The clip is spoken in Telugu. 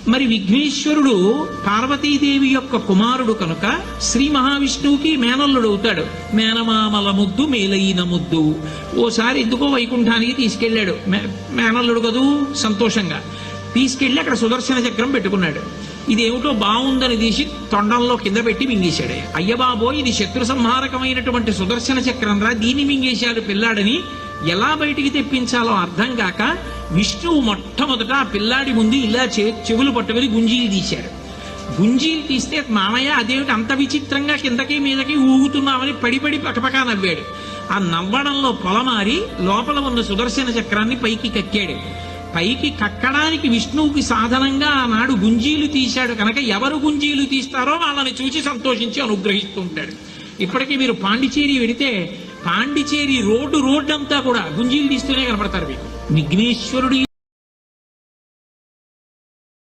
మరి విఘ్నేశ్వరుడు పార్వతీదేవి యొక్క కుమారుడు కనుక శ్రీ మహావిష్ణువుకి మేనల్లుడు అవుతాడు. మేనమామల ముద్దు మేలైన ముద్దు. ఓసారి ఎందుకో వైకుంఠానికి తీసుకెళ్లాడు. మేనల్లుడు కదూ, సంతోషంగా తీసుకెళ్లి అక్కడ సుదర్శన చక్రం పెట్టుకున్నాడు. ఇదేమిటో బాగుందని తీసి తొండంలో కింద పెట్టి మింగేశాడు. అయ్యబాబో, ఇది శత్రు సంహారకమైనటువంటి సుదర్శన చక్రం రా, దీన్ని మింగేశాడు పిల్లాడని ఎలా బయటికి తెప్పించాలో అర్థం కాక విష్ణువు మొట్టమొదట ఆ పిల్లాడి ముందు ఇలా చెవులు పట్టుకుని గుంజీలు తీశాడు. గుంజీలు తీస్తే మామయ్య అదేమిటి అంత విచిత్రంగా కిందకి మీదకి ఊగుతున్నామని పడి పకపకా నవ్వాడు. ఆ నవ్వడంలో పొలమారి లోపల ఉన్న సుదర్శన చక్రాన్ని పైకి కక్కాడు. పైకి కక్కడానికి విష్ణువుకి సాధనంగా ఆనాడు గుంజీలు తీశాడు కనుక ఎవరు గుంజీలు తీస్తారో వాళ్ళని చూసి సంతోషించి అనుగ్రహిస్తూ ఉంటాడు. ఇప్పటికీ మీరు పాండిచేరి వెడితే పాండిచేరి రోడ్డు అంతా కూడా గుంజీలు తీస్తూనే కనపడతారు మీకు. విఘ్నేశ్వరుడి